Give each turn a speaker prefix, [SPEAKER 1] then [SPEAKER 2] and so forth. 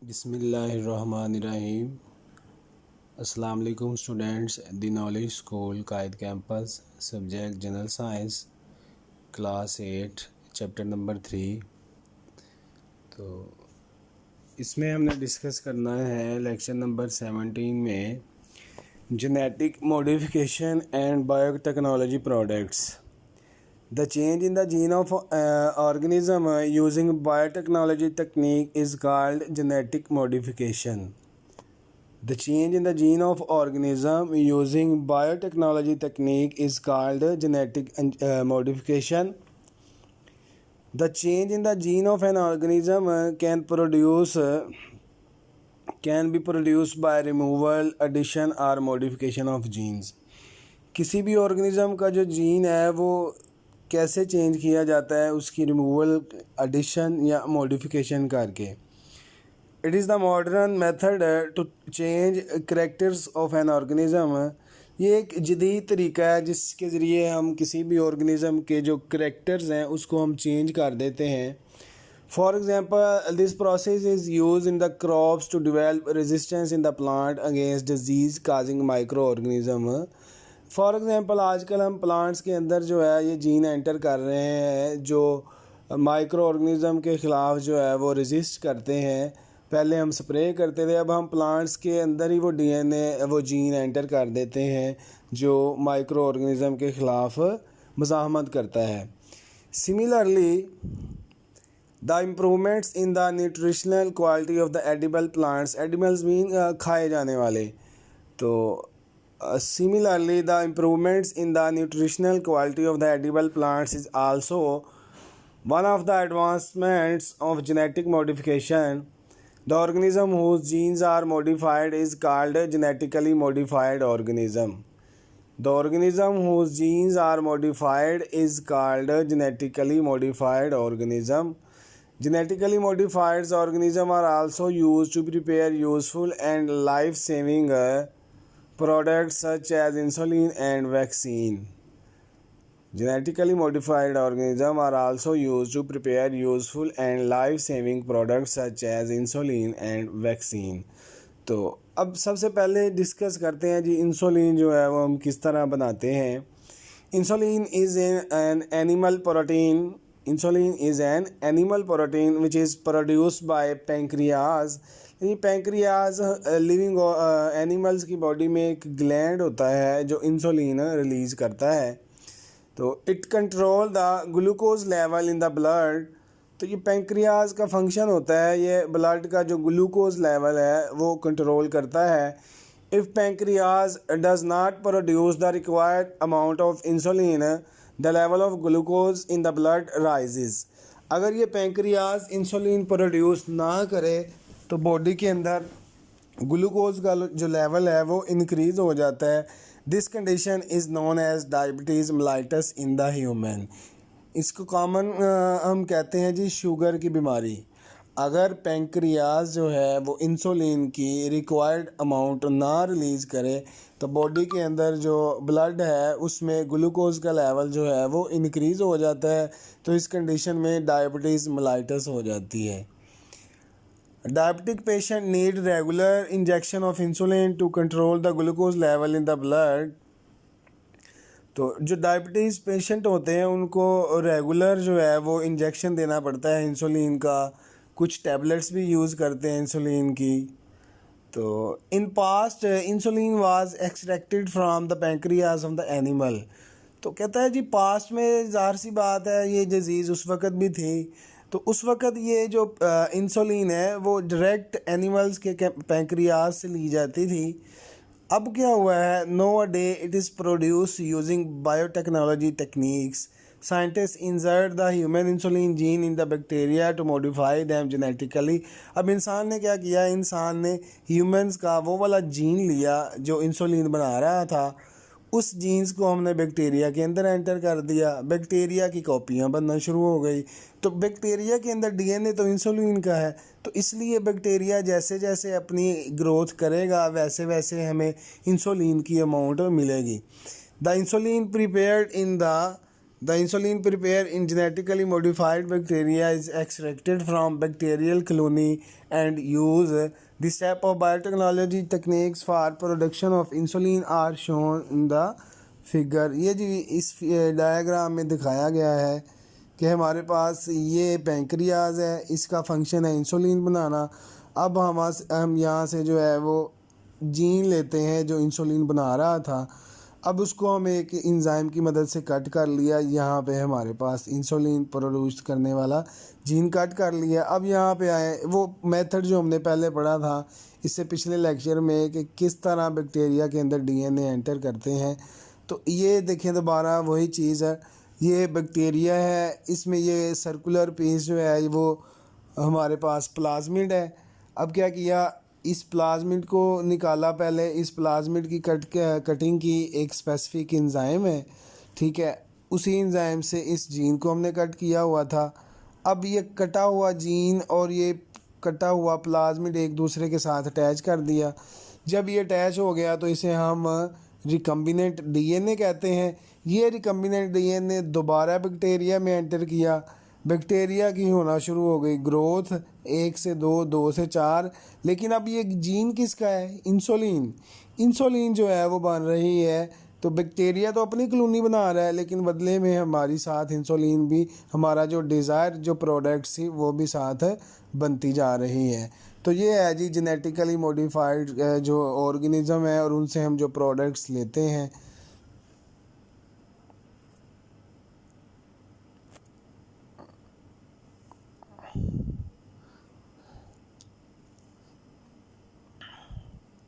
[SPEAKER 1] बिस्मिल्लाहिर्रहमानिर्रहीम। अस्सलाम वालेकुम students. The knowledge school Quaid campus, subject general science, class 8, chapter number 3। तो इसमें हमने डिस्कस करना है लेक्चर नंबर 17 में genetic modification and biotechnology products. The change in the gene of organism using biotechnology technique is called genetic modification. The change in the gene of organism using biotechnology technique is called genetic modification. The change in the gene of an organism can be produced by removal, addition or modification of genes. किसी भी organism का जो gene है वो कैसे change किया जाता है, उसकी रिमूवल, एडिशन या मॉडिफिकेशन करके। It is the modern method to change characters of an organism. ये एक जदीद तरीका है जिसके ज़रिए हम किसी भी ऑर्गेनिज्म के जो करैक्टर्स हैं उसको हम चेंज कर देते हैं। For example, this process is use in the crops to develop resistance in the plant against disease causing micro organism. For example, आजकल हम प्लांट्स के अंदर जो है ये जीन एंटर कर रहे हैं जो माइक्रो ऑर्गेनिज़म के ख़िलाफ़ जो है वो रेजिस्ट करते हैं। पहले हम स्प्रे करते थे, अब हम प्लांट्स के अंदर ही वो डीएनए वो जीन एंटर कर देते हैं जो माइक्रो ऑर्गेनिज़म के ख़िलाफ़ मज़ाहमत करता है। Similarly, the improvements in the nutritional quality of the edible plants, edibles mean खाए जाने वाले। तो similarly, the improvements in the nutritional quality of the edible plants is also one of the advancements of genetic modification. The organism whose genes are modified is called a genetically modified organism. The organism whose genes are modified is called a genetically modified organism. Genetically modified organisms are also used to prepare useful and life-saving products such as insulin and vaccine. Genetically modified organisms are also used to prepare useful and life-saving products such as insulin and vaccine. तो अब सबसे पहले discuss करते हैं जी insulin जो है वो हम किस तरह बनाते हैं। Insulin is an animal protein. Insulin is an animal protein which is produced by pancreas. Pancreas living animals की बॉडी में एक ग्लैंड होता है जो इंसुलिन रिलीज़ करता है। तो it control the glucose level in the blood. तो ये पैंक्रियाज का फंक्शन होता है, ये ब्लड का जो ग्लूकोज लेवल है वो कंट्रोल करता है। If pancreas does not produce the required amount of insulin, the level of glucose in the blood rises. अगर ये पैंक्रियाज इंसुलिन प्रोड्यूस ना करे तो बॉडी के अंदर ग्लूकोज का जो लेवल है वो इंक्रीज़ हो जाता है। This condition is known as diabetes mellitus in the human. इसको कॉमन हम कहते हैं जी शुगर की बीमारी। अगर पैंक्रियाज जो है वो इंसुलिन की रिक्वायर्ड अमाउंट ना रिलीज़ करे तो बॉडी के अंदर जो ब्लड है उसमें ग्लूकोज का लेवल जो है वो इंक्रीज़ हो जाता है। तो इस कंडीशन में डायबिटीज़ मेलाइटस हो जाती है। Diabetic patient need regular injection of insulin to control the glucose level in the blood. तो जो डायबिटीज़ पेशेंट होते हैं उनको रेगुलर जो है वो इंजेक्शन देना पड़ता है इंसुलिन का। कुछ टैबलेट्स भी यूज़ करते हैं इंसुलिन की। तो in past insulin was extracted from the pancreas of the animal. तो कहता है जी पास्ट में ज़ाहिर सी बात है ये डिजीज़ उस वक़्त भी थी, तो उस वक़्त ये जो इंसुलिन है वो डायरेक्ट एनिमल्स के पैंक्रियाज से ली जाती थी। अब क्या हुआ है, nowadays it is produce using biotechnology techniques. Scientist insert the human insulin gene in the bacteria to modify them genetically. अब इंसान ने क्या किया, इंसान ने ह्यूमन्स का वो वाला जीन लिया जो इंसुलिन बना रहा था, उस जीन्स को हमने बैक्टीरिया के अंदर एंटर कर दिया। बैक्टीरिया की कॉपियाँ बनना शुरू हो गई। तो बैक्टीरिया के अंदर डीएनए तो इंसुलिन का है, तो इसलिए बैक्टीरिया जैसे जैसे अपनी ग्रोथ करेगा वैसे वैसे हमें इंसुलिन की अमाउंट मिलेगी। The insulin prepared in the The insulin prepared in genetically modified bacteria is extracted from bacterial colony and use this type of biotechnology techniques for production of insulin are shown in the figure। ये जी इस diagram में दिखाया गया है कि हमारे पास ये pancreas है, इसका फंक्शन है इंसुलिन बनाना। अब हम यहाँ से जो है वो जीन लेते हैं जो इंसुलिन बना रहा था, अब उसको हम एक इंजाइम की मदद से कट कर लिया। यहाँ पे हमारे पास इंसुलिन प्रोड्यूस करने वाला जीन कट कर लिया। अब यहाँ पे आए वो मेथड जो हमने पहले पढ़ा था इससे पिछले लेक्चर में कि किस तरह बैक्टीरिया के अंदर डीएनए एंटर करते हैं। तो ये देखें दोबारा वही चीज़ है, ये बैक्टीरिया है, इसमें ये सर्कुलर पीस जो है वो हमारे पास प्लाज्मिड है। अब क्या किया, इस प्लाज्मिड को निकाला, पहले इस प्लाज्मिड की कटिंग की एक स्पेसिफिक एंजाइम है, ठीक है, उसी एंजाइम से इस जीन को हमने कट किया हुआ था। अब ये कटा हुआ जीन और ये कटा हुआ प्लाज्मिड एक दूसरे के साथ अटैच कर दिया। जब ये अटैच हो गया तो इसे हम रिकम्बिनेंट डीएनए कहते हैं। ये रिकम्बिनेंट डीएनए दोबारा बैक्टीरिया में एंटर किया, बैक्टीरिया की होना शुरू हो गई ग्रोथ, 1 से 2, 2 से 4। लेकिन अब ये जीन किसका है, इंसुलिन। इंसुलिन जो है वो बन रही है, तो बैक्टीरिया तो अपनी कॉलोनी बना रहा है लेकिन बदले में हमारी साथ इंसुलिन भी, हमारा जो डिज़ायर जो प्रोडक्ट्स थी वो भी साथ बनती जा रही है। तो ये है जी जेनेटिकली मॉडिफाइड जो ऑर्गेनिज्म है और उनसे हम जो प्रोडक्ट्स लेते हैं।